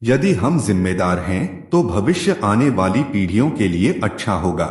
यदि हम जिम्मेदार हैं तो भविष्य आने वाली पीढ़ियों के लिए अच्छा होगा।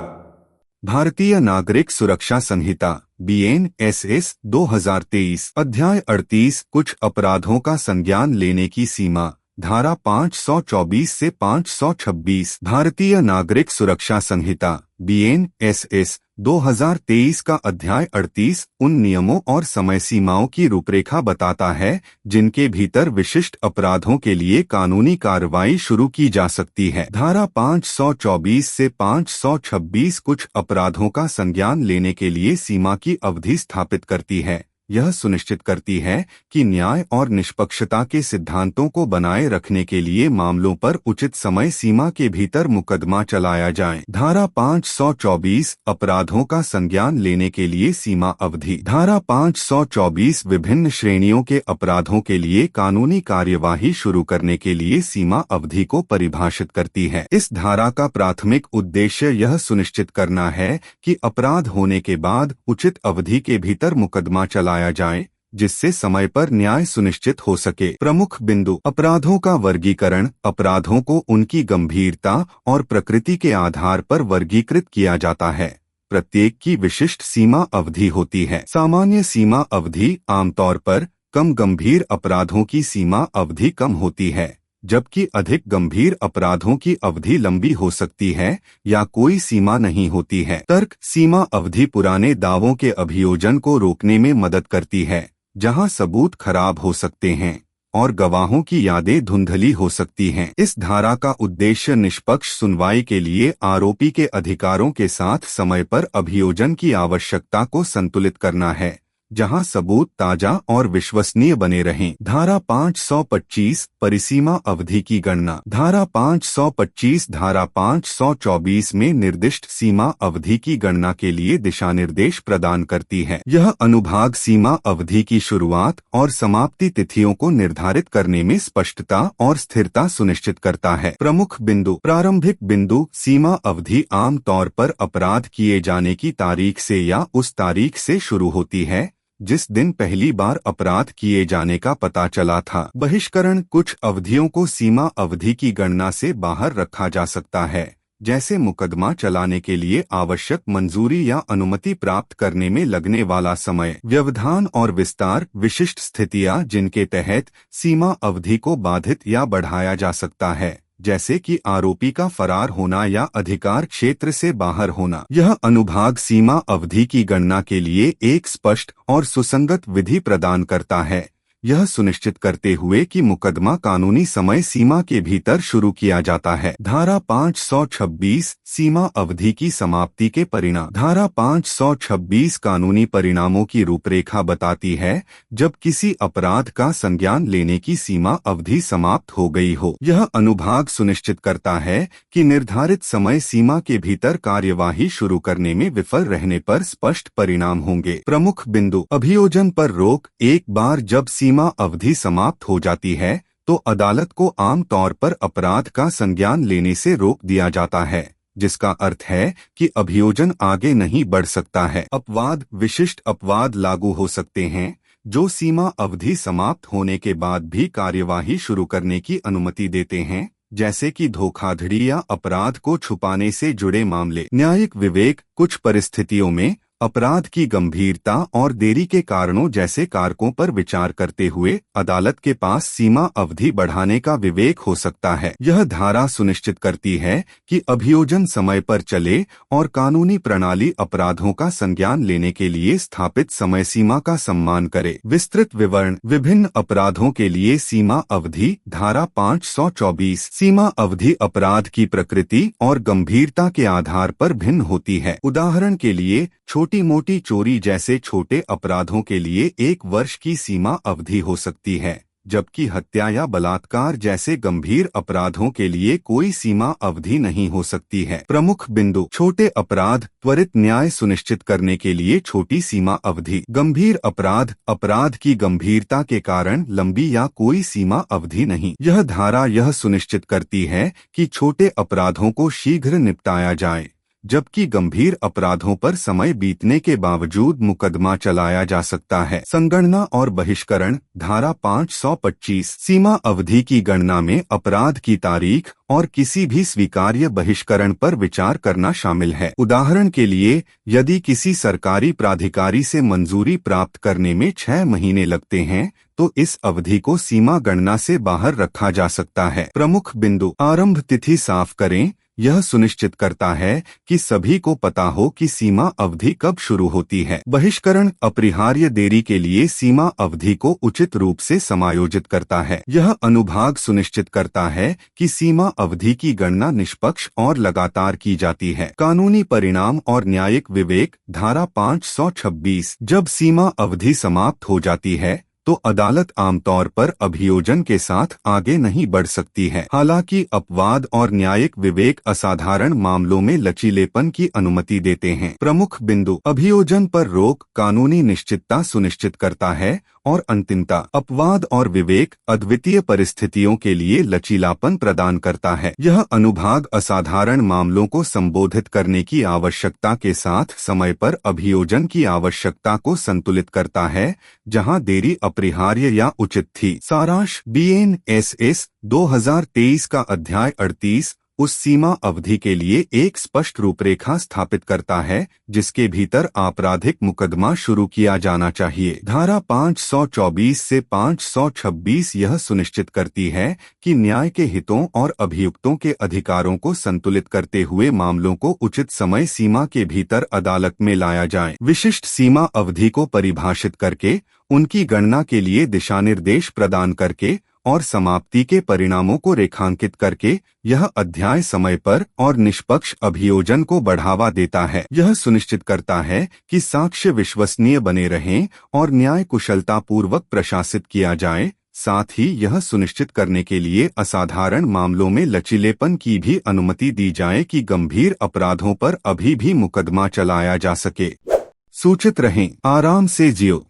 भारतीय नागरिक सुरक्षा संहिता BNSS 2023 अध्याय 38 कुछ अपराधों का संज्ञान लेने की सीमा धारा 524 से 526 भारतीय नागरिक सुरक्षा संहिता BNSS 2023 का अध्याय 38 उन नियमों और समय सीमाओं की रूपरेखा बताता है जिनके भीतर विशिष्ट अपराधों के लिए कानूनी कार्रवाई शुरू की जा सकती है। धारा 524 से 526 कुछ अपराधों का संज्ञान लेने के लिए सीमा की अवधि स्थापित करती है। यह सुनिश्चित करती है कि न्याय और निष्पक्षता के सिद्धांतों को बनाए रखने के लिए मामलों पर उचित समय सीमा के भीतर मुकदमा चलाया जाए। धारा 524 अपराधों का संज्ञान लेने के लिए सीमा अवधि। धारा 524 विभिन्न श्रेणियों के अपराधों के लिए कानूनी कार्यवाही शुरू करने के लिए सीमा अवधि को परिभाषित करती है। इस धारा का प्राथमिक उद्देश्य यह सुनिश्चित करना है कि अपराध होने के बाद उचित अवधि के भीतर मुकदमा चलाया जाए, जिससे समय पर न्याय सुनिश्चित हो सके। प्रमुख बिंदु। अपराधों का वर्गीकरण। अपराधों को उनकी गंभीरता और प्रकृति के आधार पर वर्गीकृत किया जाता है। प्रत्येक की विशिष्ट सीमा अवधि होती है। सामान्य सीमा अवधि आमतौर पर कम गंभीर अपराधों की सीमा अवधि कम होती है, जबकि अधिक गंभीर अपराधों की अवधि लंबी हो सकती है या कोई सीमा नहीं होती है। तर्क। सीमा अवधि पुराने दावों के अभियोजन को रोकने में मदद करती है, जहां सबूत खराब हो सकते हैं और गवाहों की यादें धुंधली हो सकती हैं। इस धारा का उद्देश्य निष्पक्ष सुनवाई के लिए आरोपी के अधिकारों के साथ समय पर अभियोजन की आवश्यकता को संतुलित करना है, जहां सबूत ताजा और विश्वसनीय बने रहें। धारा 525 परिसीमा अवधि की गणना। धारा 525 धारा 524 में निर्दिष्ट सीमा अवधि की गणना के लिए दिशानिर्देश प्रदान करती है। यह अनुभाग सीमा अवधि की शुरुआत और समाप्ति तिथियों को निर्धारित करने में स्पष्टता और स्थिरता सुनिश्चित करता है। प्रमुख बिंदु। प्रारंभिक बिंदु। सीमा अवधि आम तौर पर अपराध किए जाने की तारीख से या उस तारीख से शुरू होती है जिस दिन पहली बार अपराध किए जाने का पता चला था। बहिष्करण। कुछ अवधियों को सीमा अवधि की गणना से बाहर रखा जा सकता है, जैसे मुकदमा चलाने के लिए आवश्यक मंजूरी या अनुमति प्राप्त करने में लगने वाला समय। व्यवधान और विस्तार। विशिष्ट स्थितियां जिनके तहत सीमा अवधि को बाधित या बढ़ाया जा सकता है, जैसे कि आरोपी का फरार होना या अधिकार क्षेत्र से बाहर होना। यह अनुभाग सीमा अवधि की गणना के लिए एक स्पष्ट और सुसंगत विधि प्रदान करता है, यह सुनिश्चित करते हुए कि मुकदमा कानूनी समय सीमा के भीतर शुरू किया जाता है। धारा 526 सीमा अवधि की समाप्ति के परिणाम। धारा 526 कानूनी परिणामों की रूपरेखा बताती है जब किसी अपराध का संज्ञान लेने की सीमा अवधि समाप्त हो गई हो। यह अनुभाग सुनिश्चित करता है कि निर्धारित समय सीमा के भीतर कार्यवाही शुरू करने में विफल रहने पर स्पष्ट परिणाम होंगे। प्रमुख बिंदु। अभियोजन पर रोक। एक बार जब सीमा अवधि समाप्त हो जाती है तो अदालत को आम तौर पर अपराध का संज्ञान लेने से रोक दिया जाता है, जिसका अर्थ है कि अभियोजन आगे नहीं बढ़ सकता है। अपवाद। विशिष्ट अपवाद लागू हो सकते हैं जो सीमा अवधि समाप्त होने के बाद भी कार्यवाही शुरू करने की अनुमति देते हैं, जैसे कि धोखाधड़ी या अपराध को छुपाने से जुड़े मामले। न्यायिक विवेक। कुछ परिस्थितियों में अपराध की गंभीरता और देरी के कारणों जैसे कारकों पर विचार करते हुए अदालत के पास सीमा अवधि बढ़ाने का विवेक हो सकता है। यह धारा सुनिश्चित करती है कि अभियोजन समय पर चले और कानूनी प्रणाली अपराधों का संज्ञान लेने के लिए स्थापित समय सीमा का सम्मान करे। विस्तृत विवरण। विभिन्न अपराधों के लिए सीमा अवधि। धारा 524 सीमा अवधि अपराध की प्रकृति और गंभीरता के आधार पर भिन्न होती है। उदाहरण के लिए छोटी मोटी चोरी जैसे छोटे अपराधों के लिए 1 वर्ष की सीमा अवधि हो सकती है, जबकि हत्या या बलात्कार जैसे गंभीर अपराधों के लिए कोई सीमा अवधि नहीं हो सकती है। प्रमुख बिंदु। छोटे अपराध। त्वरित न्याय सुनिश्चित करने के लिए छोटी सीमा अवधि। गंभीर अपराध। अपराध की गंभीरता के कारण लंबी या कोई सीमा अवधि नहीं। यह धारा यह सुनिश्चित करती है कि छोटे अपराधों को शीघ्र निपटाया जाए, जबकि गंभीर अपराधों पर समय बीतने के बावजूद मुकदमा चलाया जा सकता है। संगणना और बहिष्करण धारा 525 सीमा अवधि की गणना में अपराध की तारीख और किसी भी स्वीकार्य बहिष्करण पर विचार करना शामिल है। उदाहरण के लिए, यदि किसी सरकारी प्राधिकारी से मंजूरी प्राप्त करने में 6 महीने लगते हैं तो इस अवधि को सीमा गणना से बाहर रखा जा सकता है। प्रमुख बिंदु: आरंभ तिथि साफ करें। यह सुनिश्चित करता है कि सभी को पता हो कि सीमा अवधि कब शुरू होती है। बहिष्करण अपरिहार्य देरी के लिए सीमा अवधि को उचित रूप से समायोजित करता है। यह अनुभाग सुनिश्चित करता है कि सीमा अवधि की गणना निष्पक्ष और लगातार की जाती है। कानूनी परिणाम और न्यायिक विवेक धारा 526 जब सीमा अवधि समाप्त हो जाती है तो अदालत आमतौर पर अभियोजन के साथ आगे नहीं बढ़ सकती है। हालांकि अपवाद और न्यायिक विवेक असाधारण मामलों में लचीलेपन की अनुमति देते हैं। प्रमुख बिंदु: अभियोजन पर रोक कानूनी निश्चितता सुनिश्चित करता है और अंतिमता अपवाद और विवेक अद्वितीय परिस्थितियों के लिए लचीलापन प्रदान करता है। यह अनुभाग असाधारण मामलों को संबोधित करने की आवश्यकता के साथ समय पर अभियोजन की आवश्यकता को संतुलित करता है, जहां देरी अपरिहार्य या उचित थी। सारांश: BNSS 2023 का अध्याय 38 उस सीमा अवधि के लिए एक स्पष्ट रूपरेखा स्थापित करता है जिसके भीतर आपराधिक मुकदमा शुरू किया जाना चाहिए। धारा 524 से 526 यह सुनिश्चित करती है कि न्याय के हितों और अभियुक्तों के अधिकारों को संतुलित करते हुए मामलों को उचित समय सीमा के भीतर अदालत में लाया जाए। विशिष्ट सीमा अवधि को परिभाषित करके, उनकी गणना के लिए दिशानिर्देश प्रदान करके और समाप्ति के परिणामों को रेखांकित करके यह अध्याय समय पर और निष्पक्ष अभियोजन को बढ़ावा देता है। यह सुनिश्चित करता है कि साक्ष्य विश्वसनीय बने रहें और न्याय कुशलतापूर्वक प्रशासित किया जाए। साथ ही यह सुनिश्चित करने के लिए असाधारण मामलों में लचीलेपन की भी अनुमति दी जाए कि गंभीर अपराधों पर अभी भी मुकदमा चलाया जा सके। सूचित रहें, आराम से जियो।